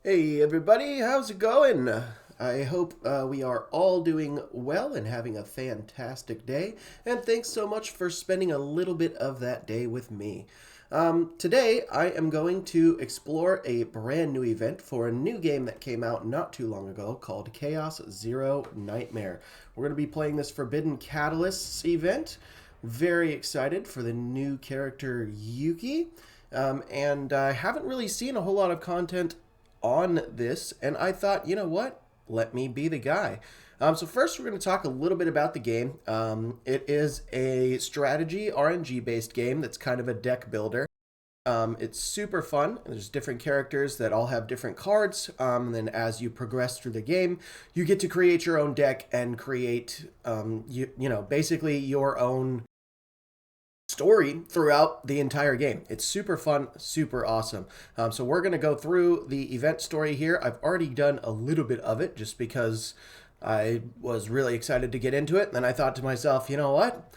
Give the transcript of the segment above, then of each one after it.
Hey everybody, how's it going? I hope we are all doing well and having a fantastic day, and thanks so much for spending a little bit of that day with me. Today, I am going to explore a brand new event for a new game that came out not too long ago called Chaos Zero Nightmare. We're going to be playing this Forbidden Catalysts event. Very excited for the new character Yuki. And I haven't really seen a whole lot of content on this, and I thought, you know what? Let me be the guy. So first, we're going to talk a little bit about the game. It is a strategy RNG based game that's kind of a deck builder. It's super fun. There's different characters that all have different cards. And then as you progress through the game, you get to create your own deck and create, basically your own story throughout the entire game. It's super fun, super awesome. So we're going to go through the event story here. I've already done a little bit of it just because I was really excited to get into it. And then I thought to myself, you know what?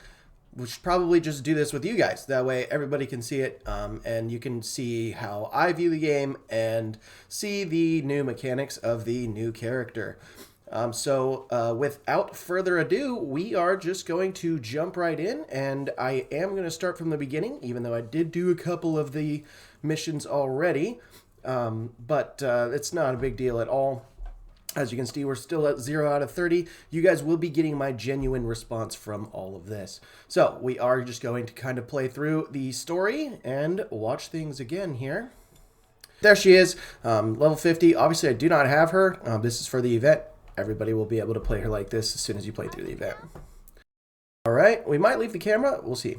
We should probably just do this with you guys. That way everybody can see it, and you can see how I view the game and see the new mechanics of the new character. Without further ado, we are just going to jump right in, and I am going to start from the beginning, even though I did do a couple of the missions already, but it's not a big deal at all. As you can see, we're still at 0 out of 30. You guys will be getting my genuine response from all of this. So we are just going to kind of play through the story and watch things again here. There she is, level 50. Obviously, I do not have her. This is for the event. Everybody will be able to play her like this as soon as you play through the event. All right, we might leave the camera. We'll see.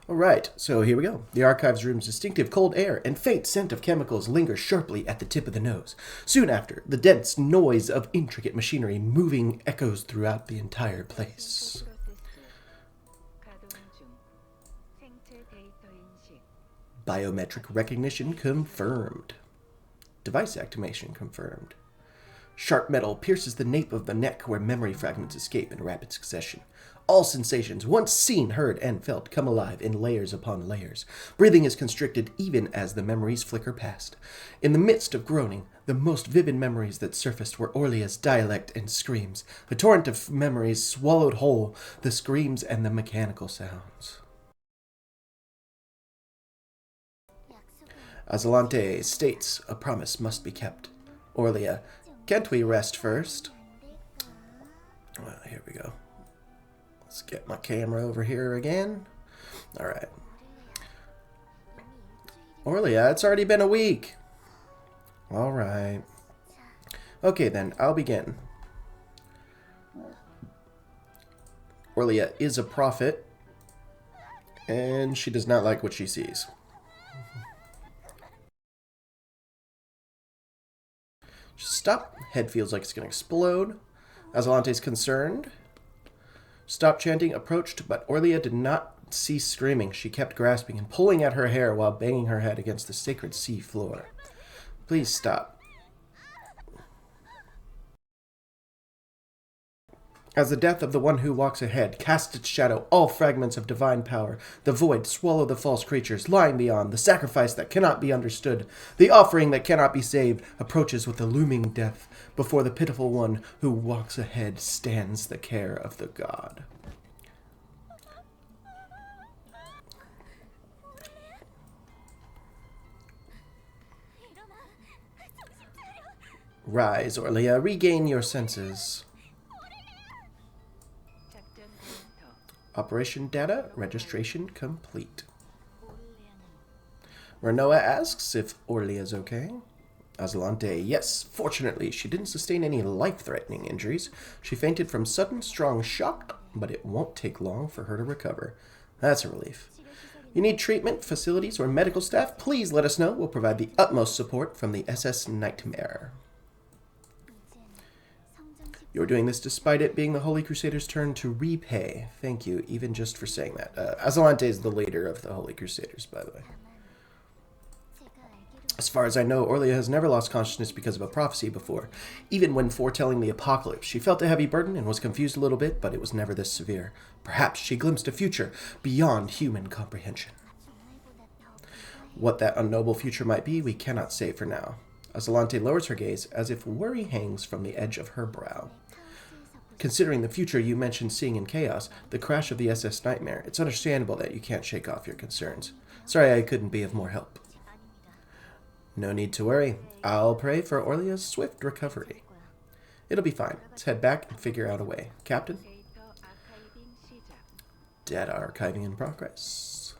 All right, so here we go. The archives room's distinctive cold air and faint scent of chemicals lingers sharply at the tip of the nose. Soon after, the dense noise of intricate machinery moving echoes throughout the entire place. Biometric recognition confirmed. Device activation confirmed. Sharp metal pierces the nape of the neck where memory fragments escape in rapid succession. All sensations, once seen, heard, and felt, come alive in layers upon layers. Breathing is constricted even as the memories flicker past. In the midst of groaning, the most vivid memories that surfaced were Orlia's dialect and screams. A torrent of memories swallowed whole the screams and the mechanical sounds. Azalante states a promise must be kept. Orlia, can't we rest first? Well, here we go. Let's get my camera over here again. All right. Orlia, it's already been a week. All right. Okay, then, I'll begin. Orlia is a prophet, and she does not like what she sees. Stop. Head feels like it's going to explode. Azalante's concerned. Stop chanting approached, but Orlia did not cease screaming. She kept grasping and pulling at her hair while banging her head against the sacred sea floor. Please stop. As the death of the one who walks ahead casts its shadow, all fragments of divine power, the void swallow the false creatures lying beyond, the sacrifice that cannot be understood, the offering that cannot be saved, approaches with a looming death. Before the pitiful one who walks ahead stands the care of the god. Rise, Orlia, regain your senses. Operation data registration complete. Renoa asks if Orlia's okay. Azalante, yes. Fortunately, she didn't sustain any life-threatening injuries. She fainted from sudden, strong shock, but it won't take long for her to recover. That's a relief. You need treatment, facilities, or medical staff? Please let us know. We'll provide the utmost support from the SS Nightmare. You're doing this despite it being the Holy Crusaders' turn to repay. Thank you, even just for saying that. Azalante is the leader of the Holy Crusaders, by the way. As far as I know, Orlia has never lost consciousness because of a prophecy before. Even when foretelling the apocalypse, she felt a heavy burden and was confused a little bit, but it was never this severe. Perhaps she glimpsed a future beyond human comprehension. What that unknowable future might be, we cannot say for now. Azalante lowers her gaze, as if worry hangs from the edge of her brow. Considering the future you mentioned seeing in Chaos, the crash of the SS Nightmare, it's understandable that you can't shake off your concerns. Sorry I couldn't be of more help. No need to worry. I'll pray for Orlia's swift recovery. It'll be fine. Let's head back and figure out a way. Captain? Data archiving in progress.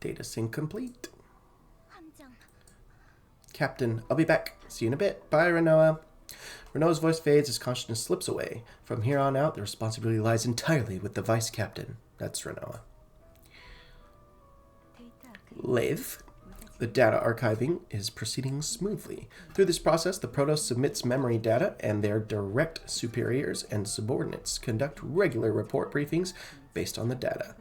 Data sync complete. Captain, I'll be back. See you in a bit. Bye, Renoa. Renoa's voice fades as consciousness slips away. From here on out, the responsibility lies entirely with the Vice Captain. That's Renoa. Lathe. The data archiving is proceeding smoothly. Through this process, the Protos submits memory data, and their direct superiors and subordinates conduct regular report briefings based on the data.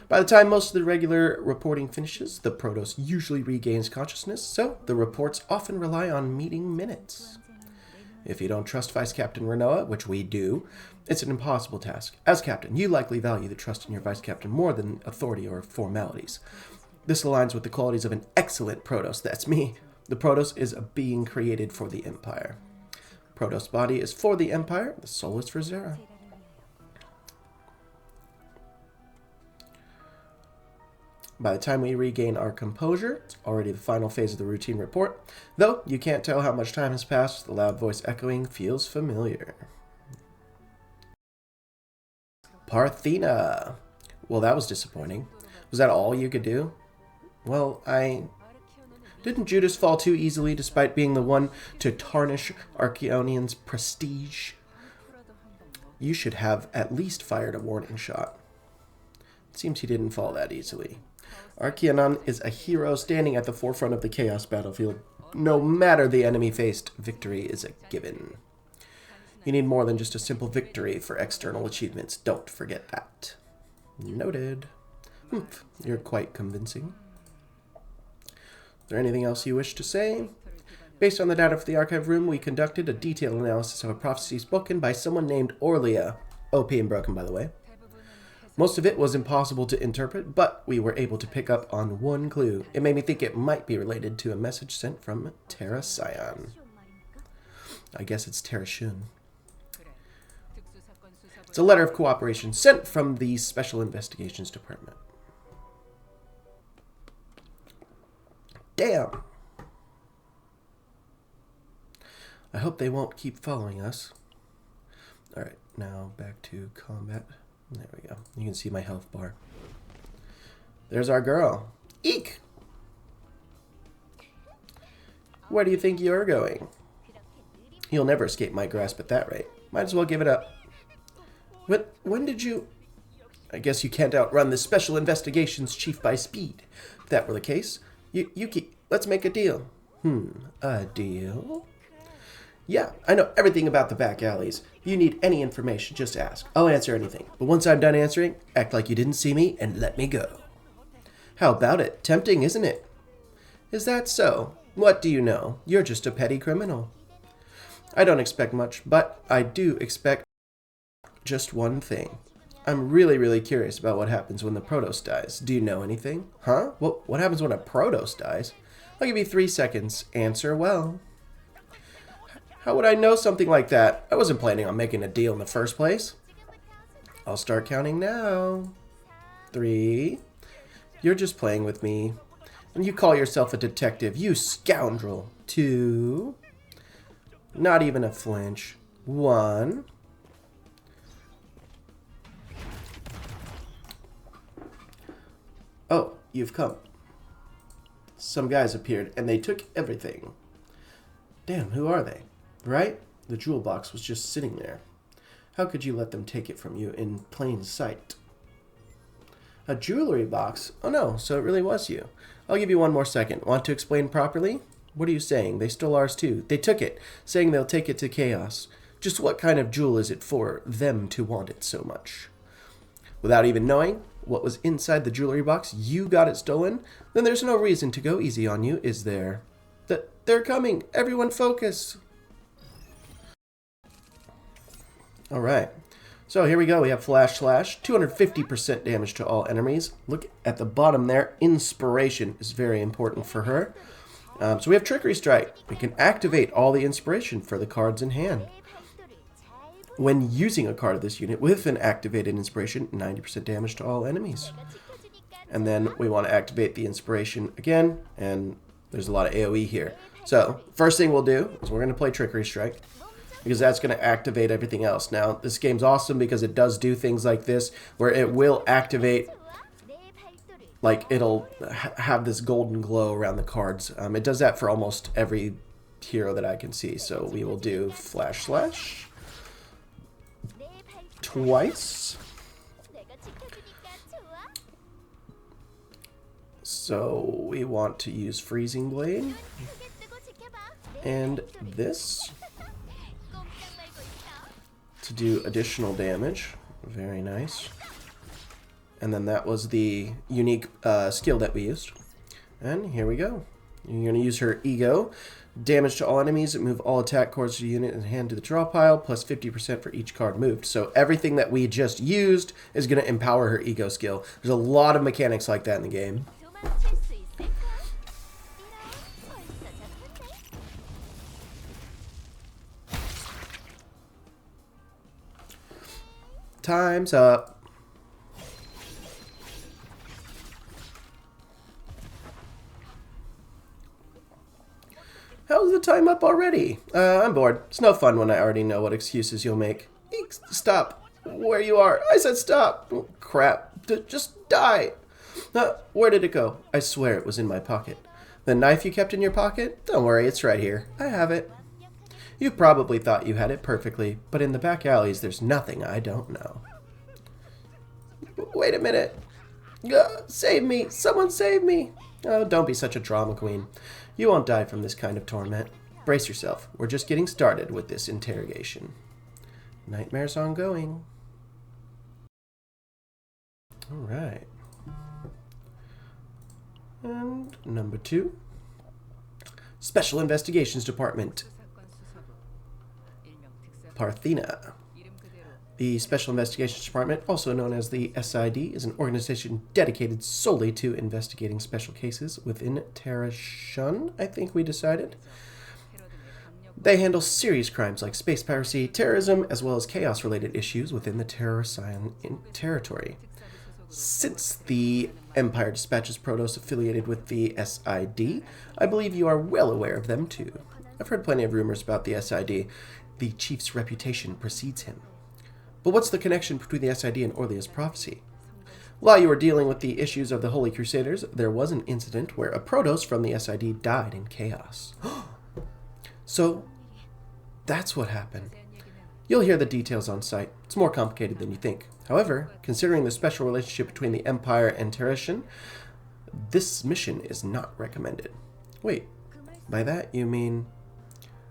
By the time most of the regular reporting finishes, the Protos usually regains consciousness, so the reports often rely on meeting minutes. If you don't trust Vice Captain Renoa, which we do, it's an impossible task. As Captain, you likely value the trust in your Vice Captain more than authority or formalities. This aligns with the qualities of an excellent Protos. That's me. The Protos is a being created for the Empire. Protos' body is for the Empire. The soul is for Zera. By the time we regain our composure, it's already the final phase of the routine report. Though you can't tell how much time has passed, the loud voice echoing feels familiar. Parthena. Well, that was disappointing. Was that all you could do? Well, Didn't Judas fall too easily despite being the one to tarnish Archaeonian's prestige? You should have at least fired a warning shot. It seems he didn't fall that easily. Archaeonon is a hero standing at the forefront of the Chaos battlefield. No matter the enemy faced, victory is a given. You need more than just a simple victory for external achievements. Don't forget that. Noted. You're quite convincing. Is there anything else you wish to say? Based on the data for the archive room, we conducted a detailed analysis of a prophecy spoken by someone named Orlia. OP and broken, by the way. Most of it was impossible to interpret, but we were able to pick up on one clue. It made me think it might be related to a message sent from Terra Scion. I guess it's Terra Shun. It's a letter of cooperation sent from the Special Investigations Department. Damn! I hope they won't keep following us. Alright, now back to combat. There we go. You can see my health bar. There's our girl. Eek! Where do you think you're going? You'll never escape my grasp at that rate. Might as well give it up. When did you... I guess you can't outrun the Special Investigations Chief by speed. If that were the case, Yuki, let's make a deal. A deal? Yeah, I know everything about the back alleys. If you need any information, just ask. I'll answer anything. But once I'm done answering, act like you didn't see me and let me go. How about it? Tempting, isn't it? Is that so? What do you know? You're just a petty criminal. I don't expect much, but I do expect just one thing. I'm really curious about what happens when the Protos dies. Do you know anything? Huh? What happens when a Protos dies? I'll give you 3 seconds. Answer well. How would I know something like that? I wasn't planning on making a deal in the first place. I'll start counting now. 3. You're just playing with me. And you call yourself a detective, you scoundrel. 2. Not even a flinch. 1. Oh, you've come. Some guys appeared, and they took everything. Damn, who are they? Right? The jewel box was just sitting there. How could you let them take it from you in plain sight? A jewelry box? Oh no, so it really was you. I'll give you 1 more second. Want to explain properly? What are you saying? They stole ours too. They took it, saying they'll take it to Chaos. Just what kind of jewel is it for them to want it so much? Without even knowing what was inside the jewelry box, you got it stolen? Then there's no reason to go easy on you, is there? They're coming! Everyone focus! Alright. So here we go. We have Flash Slash, 250% damage to all enemies. Look at the bottom there. Inspiration is very important for her. So we have Trickery Strike. We can activate all the inspiration for the cards in hand. When using a card of this unit with an activated inspiration, 90% damage to all enemies. And then we want to activate the inspiration again, and there's a lot of AoE here. So first thing we'll do is we're going to play Trickery Strike, because that's going to activate everything else. Now, this game's awesome because it does do things like this, where it will activate, like, it'll have this golden glow around the cards. It does that for almost every hero that I can see. So we will do Flash Slash twice. So we want to use Freezing Blade. And this to do additional damage. Very nice. And then that was the unique skill that we used. And here we go. You're going to use her Ego. Damage to all enemies. Move all attack cards to the unit and hand to the draw pile, plus 50% for each card moved. So everything that we just used is going to empower her Ego skill. There's a lot of mechanics like that in the game. Time's up. How's the time up already? I'm bored. It's no fun when I already know what excuses you'll make. Stop where you are. I said stop. Oh, crap. Just die. Where did it go? I swear it was in my pocket. The knife you kept in your pocket? Don't worry, it's right here. I have it. You probably thought you had it perfectly, but in the back alleys there's nothing I don't know. Wait a minute. Save me. Someone save me. Oh, don't be such a drama queen. You won't die from this kind of torment. Brace yourself. We're just getting started with this interrogation. Nightmare's ongoing. Alright. And number 2. Special Investigations Department. Parthena. The Special Investigations Department, also known as the SID, is an organization dedicated solely to investigating special cases within Terra, I think we decided. They handle serious crimes like space piracy, terrorism, as well as chaos-related issues within the Terra territory. Since the Empire dispatches Protos affiliated with the SID, I believe you are well aware of them too. I've heard plenty of rumors about the SID. The chief's reputation precedes him. But what's the connection between the SID and Orlia's prophecy? While you were dealing with the issues of the Holy Crusaders, there was an incident where a Protos from the SID died in chaos. So, that's what happened. You'll hear the details on site. It's more complicated than you think. However, considering the special relationship between the Empire and Terra, this mission is not recommended. Wait, by that you mean...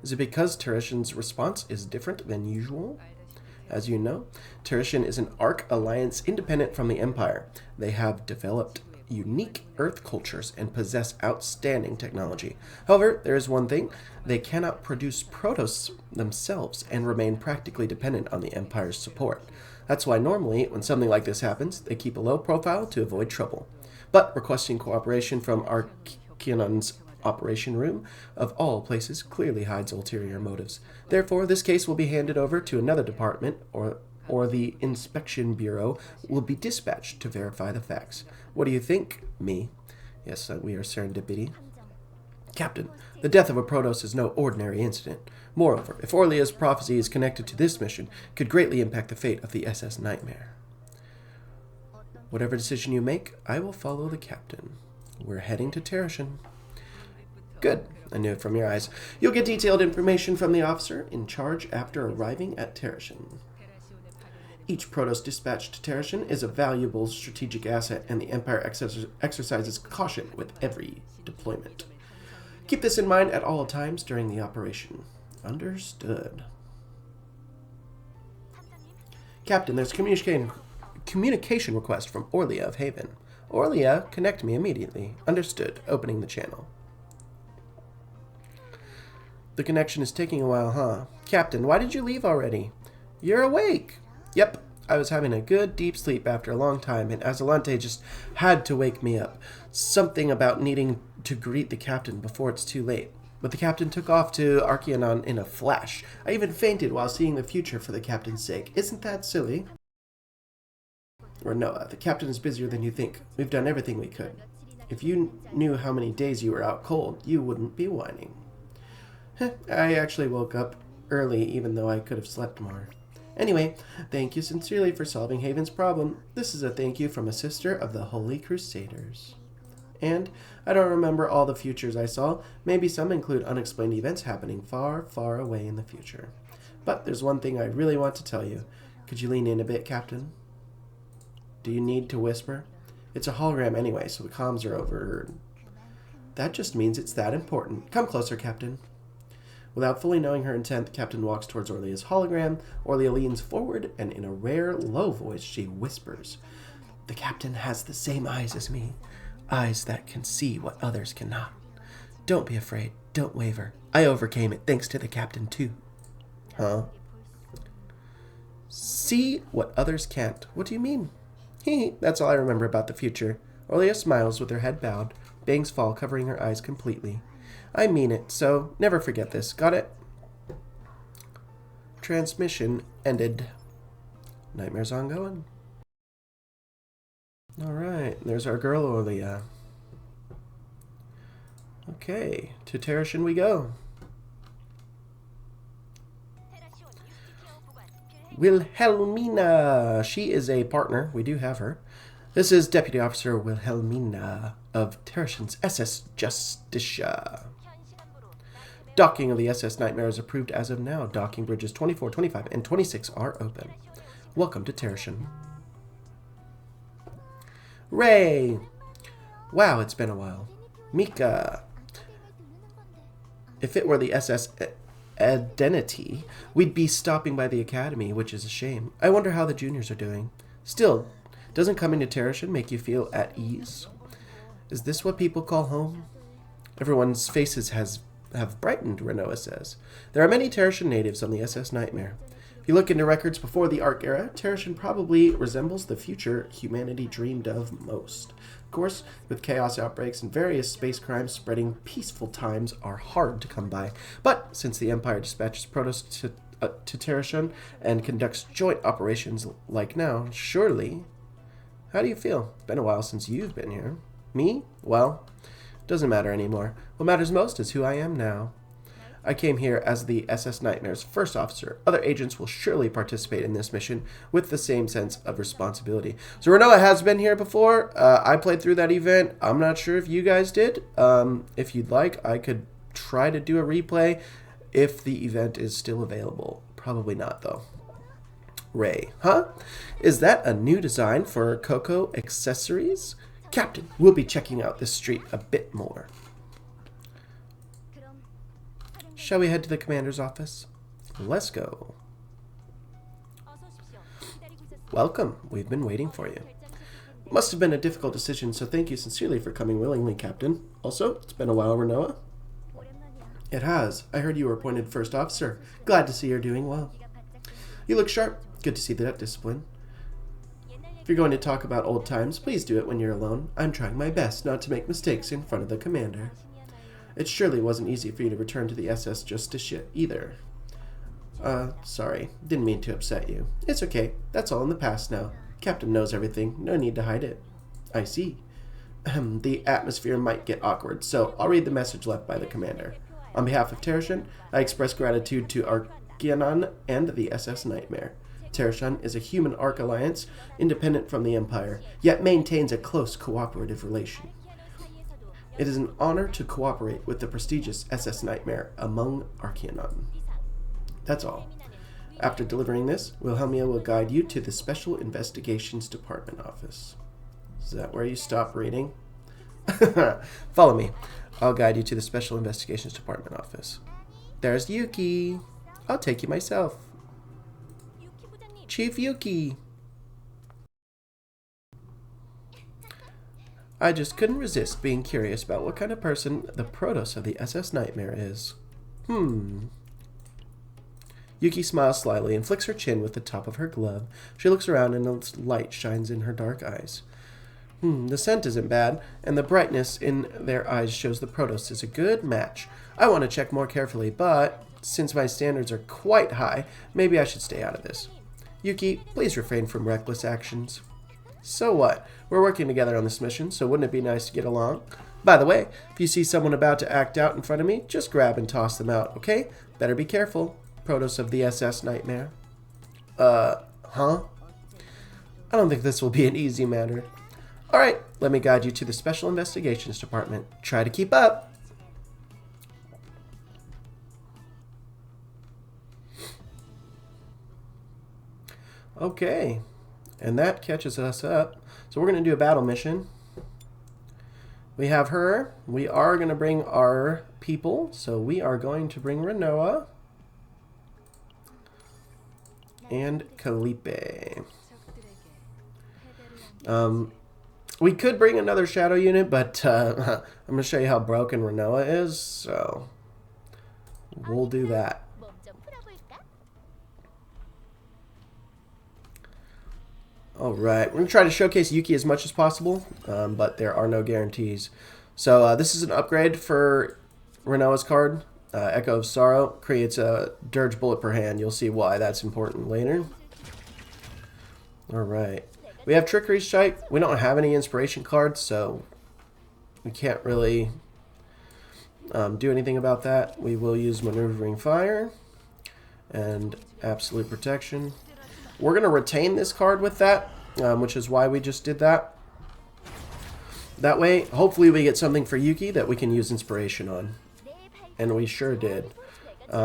Is it because Terra's response is different than usual? As you know, Terra is an Arc Alliance independent from the Empire. They have developed unique Earth cultures and possess outstanding technology. However, there is one thing. They cannot produce Protos themselves and remain practically dependent on the Empire's support. That's why normally, when something like this happens, they keep a low profile to avoid trouble. But requesting cooperation from Arcanon's Operation Room, of all places, clearly hides ulterior motives. Therefore, this case will be handed over to another department, or the Inspection Bureau will be dispatched to verify the facts. What do you think, me? Yes, we are serendipity. Captain, the death of a Protos is no ordinary incident. Moreover, if Orlia's prophecy is connected to this mission, it could greatly impact the fate of the SS Nightmare. Whatever decision you make, I will follow the captain. We're heading to Terra. Good. I knew it from your eyes. You'll get detailed information from the officer in charge after arriving at Terra. Each Protos dispatched to Terra is a valuable strategic asset, and the Empire exercises caution with every deployment. Keep this in mind at all times during the operation. Understood. Captain, there's a communication request from Orlia of Haven. Orlia, connect me immediately. Understood. Opening the channel. The connection is taking a while, huh? Captain, why did you leave already? You're awake. Yep, I was having a good deep sleep after a long time, and Azalante just had to wake me up. Something about needing to greet the captain before it's too late. But the captain took off to Archeanon in a flash. I even fainted while seeing the future for the captain's sake. Isn't that silly? Renoa, the captain is busier than you think. We've done everything we could. If you knew how many days you were out cold, you wouldn't be whining. I actually woke up early, even though I could have slept more. Anyway, thank you sincerely for solving Haven's problem. This is a thank you from a sister of the Holy Crusaders. And I don't remember all the futures I saw. Maybe some include unexplained events happening far, far away in the future. But there's one thing I really want to tell you. Could you lean in a bit, Captain? Do you need to whisper? It's a hologram anyway, so the comms are over. That just means it's that important. Come closer, Captain. Without fully knowing her intent, the captain walks towards Orlia's hologram. Orlia leans forward, and in a rare, low voice, she whispers, "The captain has the same eyes as me. Eyes that can see what others cannot. Don't be afraid. Don't waver. I overcame it thanks to the captain, too." Huh? See what others can't. What do you mean? That's all I remember about the future. Orlia smiles with her head bowed. Bangs fall, covering her eyes completely. I mean it, so never forget this. Got it? Transmission ended. Nightmare's ongoing. Alright, there's our girl Orlia. Okay, to Terrashin we go. Wilhelmina. She is a partner. We do have her. This is Deputy Officer Wilhelmina of Terrashin's SS Justicia. Docking of the SS Nightmare is approved as of now. Docking bridges 24, 25, and 26 are open. Welcome to Terrashin. Ray! Wow, it's been a while. Mika. If it were the SS Identity, we'd be stopping by the academy, which is a shame. I wonder how the juniors are doing. Still, doesn't coming to Terrashin make you feel at ease? Is this what people call home? Everyone's faces have brightened, Renoa says. There are many Terrashin natives on the SS Nightmare. If you look into records before the Ark era, Terrashin probably resembles the future humanity dreamed of most. Of course, with chaos outbreaks and various space crimes spreading, peaceful times are hard to come by. But since the Empire dispatches Protos to Terrashin and conducts joint operations like now, surely... How do you feel? It's been a while since you've been here. Me? Well, doesn't matter anymore. What matters most is who I am now. I came here as the SS Nightmare's first officer. Other agents will surely participate in this mission with the same sense of responsibility. So Renoa has been here before. I played through that event. I'm not sure if you guys did. If you'd like, I could try to do a replay if the event is still available. Probably not, though. Ray. Huh? Is that a new design for Coco accessories? Captain, we'll be checking out this street a bit more. Shall we head to the commander's office? Let's go. Welcome. We've been waiting for you. Must have been a difficult decision, so thank you sincerely for coming willingly, Captain. Also, it's been a while, Renoa. It has. I heard you were appointed first officer. Glad to see you're doing well. You look sharp. Good to see that discipline. If you're going to talk about old times, please do it when you're alone. I'm trying my best not to make mistakes in front of the commander. It surely wasn't easy for you to return to the SS Justicia either. Sorry. Didn't mean to upset you. It's okay. That's all in the past now. Captain knows everything. No need to hide it. I see. The atmosphere might get awkward, so I'll read the message left by the commander. On behalf of Terrashin, I express gratitude to Archeanon and the SS Nightmare. Terrashin is a human Ark alliance, independent from the Empire, yet maintains a close cooperative relation. It is an honor to cooperate with the prestigious SS Nightmare among Archeanon. That's all. After delivering this, Wilhelmina will guide you to the Special Investigations Department office. Is that where you stop reading? Follow me. I'll guide you to the Special Investigations Department office. There's Yuki. I'll take you myself. Chief Yuki. I just couldn't resist being curious about what kind of person the Protos of the SS Nightmare is. Yuki smiles slyly and flicks her chin with the top of her glove. She looks around and a light shines in her dark eyes. The scent isn't bad, and the brightness in their eyes shows the Protos is a good match. I want to check more carefully, but since my standards are quite high, maybe I should stay out of this. Yuki, please refrain from reckless actions. So what? We're working together on this mission, so wouldn't it be nice to get along? By the way, if you see someone about to act out in front of me, just grab and toss them out, okay? Better be careful. Protos of the SS Nightmare. Huh? I don't think this will be an easy matter. Alright, let me guide you to the Special Investigations Department. Try to keep up. Okay, and that catches us up. So we're going to do a battle mission. We have her. We are going to bring our people. So we are going to bring Renoa and Calipe. We could bring another shadow unit, but I'm going to show you how broken Renoa is, so we'll do that. Alright, we're going to try to showcase Yuki as much as possible, but there are no guarantees. So this is an upgrade for Renoa's card. Echo of Sorrow creates a dirge bullet per hand. You'll see why that's important later. Alright. We have Trickery Strike. We don't have any inspiration cards, so we can't really do anything about that. We will use Maneuvering Fire and Absolute Protection. We're going to retain this card with that, which is why we just did that. That way, hopefully we get something for Yuki that we can use inspiration on. And we sure did.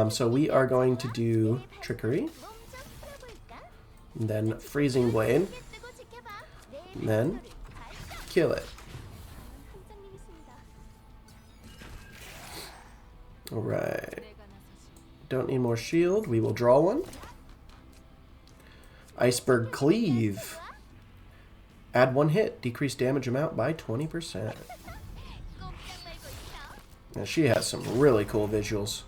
So we are going to do Trickery. And then Freezing Blade. And then kill it. Alright. Don't need more shield. We will draw one. Iceberg Cleave. Add one hit. Decrease damage amount by 20%. Now she has some really cool visuals.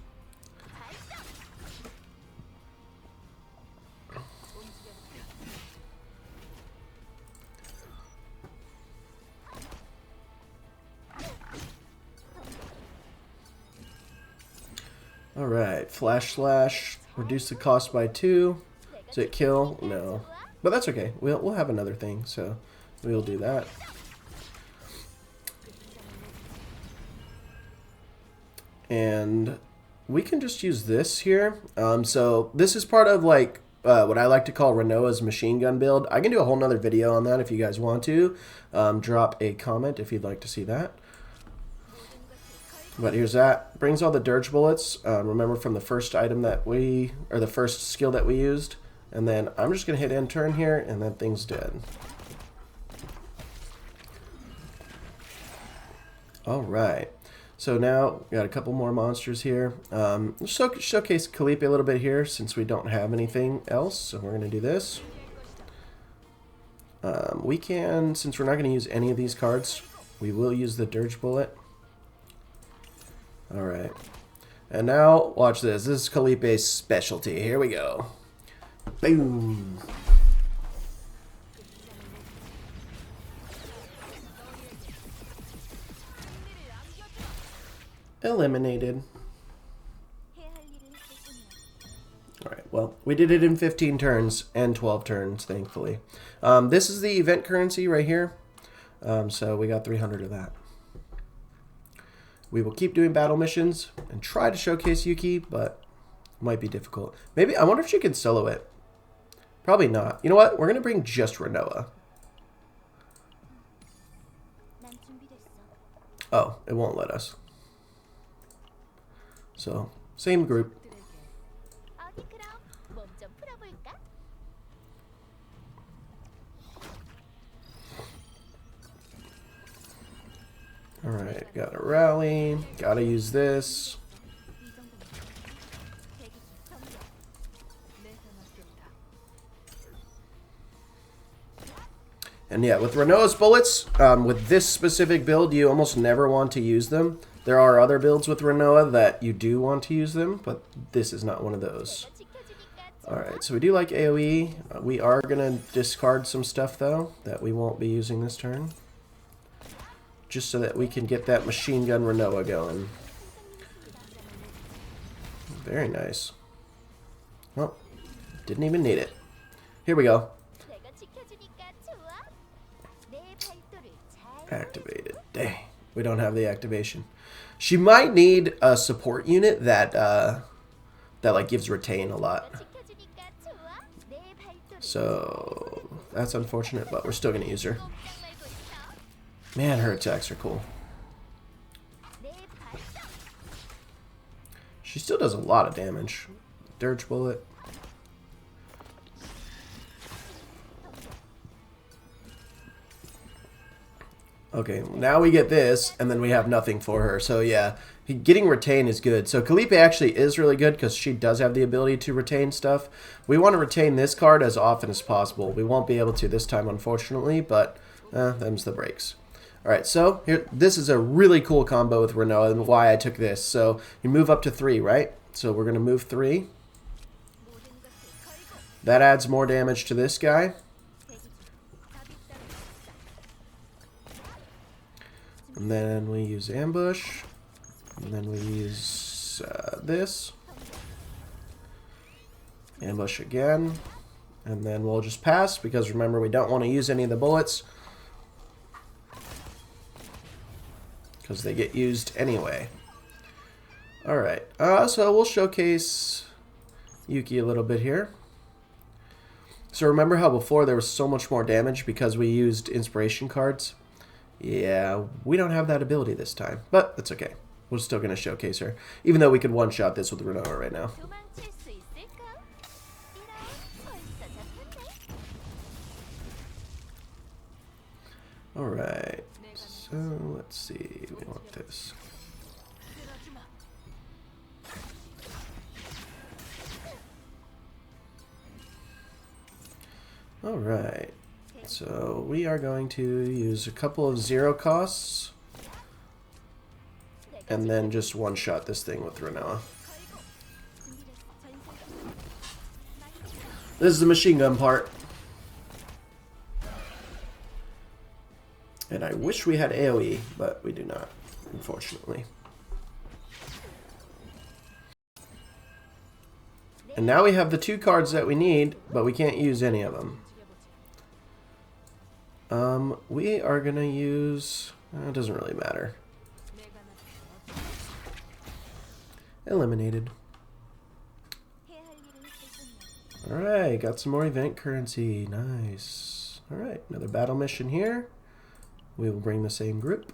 Alright, Flash Slash. Reduce the cost by 2. Does it kill? No. But that's okay. We'll have another thing, so we'll do that. And we can just use this here. So this is part of like what I like to call Renoa's machine gun build. I can do a whole nother video on that if you guys want to. Drop a comment if you'd like to see that. But here's that. Brings all the dirge bullets. Remember from the first item that we, or the first skill that we used. And then I'm just going to hit end turn here, and that thing's dead. Alright. So now, we got a couple more monsters here. Let's showcase Calipe a little bit here, since we don't have anything else. So we're going to do this. We can, since we're not going to use any of these cards, we will use the dirge bullet. Alright. And now, watch this. This is Calipe's specialty. Here we go. Boom. Eliminated. Alright, well, we did it in 15 turns and 12 turns, thankfully. This is the event currency right here. So we got 300 of that. We will keep doing battle missions and try to showcase Yuki, but it might be difficult. Maybe, I wonder if she can solo it. Probably not. You know what? We're going to bring just Renoa. Oh, it won't let us. So, same group. Alright, gotta rally. Gotta use this. And yeah, with Renoa's bullets, with this specific build, you almost never want to use them. There are other builds with Renoa that you do want to use them, but this is not one of those. Alright, so we do like AoE. We are going to discard some stuff, though, that we won't be using this turn. Just so that we can get that machine gun Renoa going. Very nice. Well, didn't even need it. Here we go. Activated. Dang, we don't have the activation. She might need a support unit that like gives retain a lot. So that's unfortunate, but we're still gonna use her. Man, her attacks are cool. She still does a lot of damage. Dirge bullet. Okay, now we get this, and then we have nothing for her. So yeah, getting retain is good. So Calliope actually is really good because she does have the ability to retain stuff. We want to retain this card as often as possible. We won't be able to this time, unfortunately, but them's the breaks. Alright, so here, this is a really cool combo with Renoa and why I took this. So you move up to 3, right? So we're going to move 3. That adds more damage to this guy. And then we use ambush. And then we use this. Ambush again. And then we'll just pass because remember we don't want to use any of the bullets. Because they get used anyway. Alright, so we'll showcase Yuki a little bit here. So remember how before there was so much more damage because we used inspiration cards? Yeah, we don't have that ability this time, but that's okay. We're still going to showcase her, even though we could one-shot this with Renoa right now. Alright, so let's see, we want this. Alright, so we are going to use a couple of 0 costs and then just one-shot this thing with Renoa. This is the machine gun part. And I wish we had AoE, but we do not, unfortunately. And now we have the 2 cards that we need, but we can't use any of them. We are going to use... it doesn't really matter. Eliminated. Alright, got some more event currency. Nice. Alright, another battle mission here. We will bring the same group.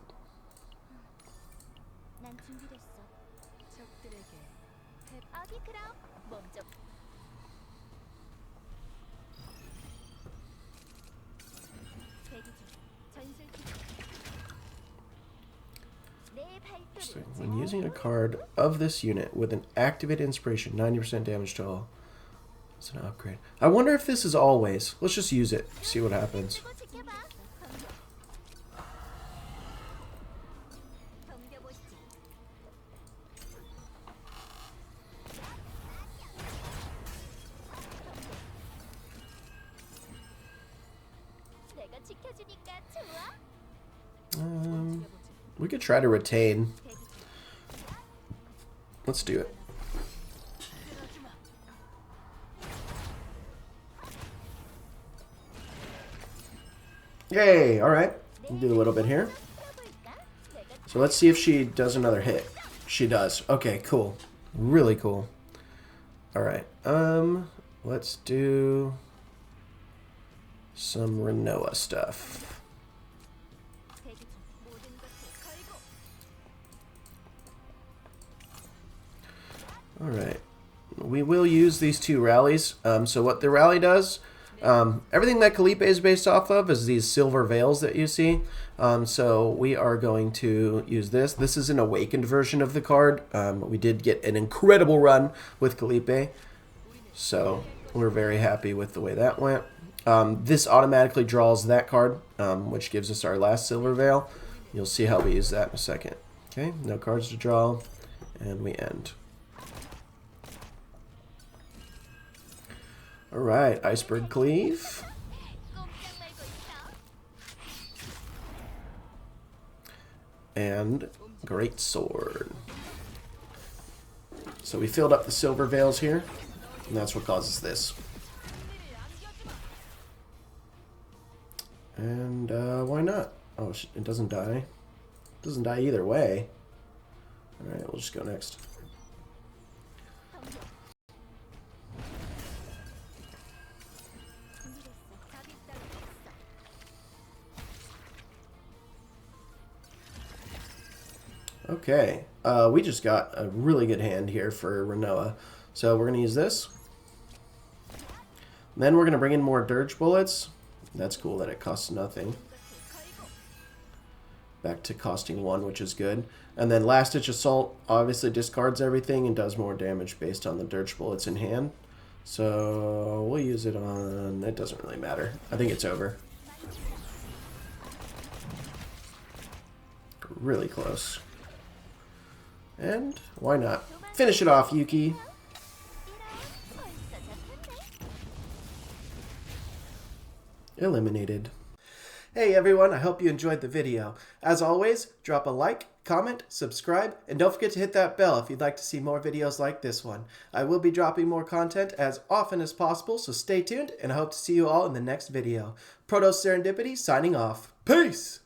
So when using a card of this unit with an activated inspiration, 90% damage to all. It's an upgrade. I wonder if this is always. Let's just use it. See what happens. We could try to retain. Let's do it. Yay! Alright. We'll do a little bit here. So let's see if she does another hit. She does. Okay, cool. Really cool. Alright. Let's do some Renoa stuff. Alright, we will use these 2 rallies. So what the rally does, everything that Calliope is based off of is these silver veils that you see. So we are going to use this. This is an awakened version of the card. We did get an incredible run with Calliope. So we're very happy with the way that went. This automatically draws that card, which gives us our last silver veil. You'll see how we use that in a second. Okay, no cards to draw, and we end. Alright, Iceberg Cleave. And Great Sword. So we filled up the silver veils here, and that's what causes this. And why not? Oh, it doesn't die. It doesn't die either way. Alright, we'll just go next. Okay, we just got a really good hand here for Renoa. So we're going to use this. Then we're going to bring in more Dirge Bullets. That's cool that it costs nothing. Back to costing 1, which is good. And then Last Ditch Assault obviously discards everything and does more damage based on the Dirge Bullets in hand. So we'll use it on... It doesn't really matter. I think it's over. Really close. And why not? Finish it off, Yuki. Eliminated. Hey everyone, I hope you enjoyed the video. As always, drop a like, comment, subscribe, and don't forget to hit that bell if you'd like to see more videos like this one. I will be dropping more content as often as possible, so stay tuned, and I hope to see you all in the next video. Protos Serendipity signing off. Peace!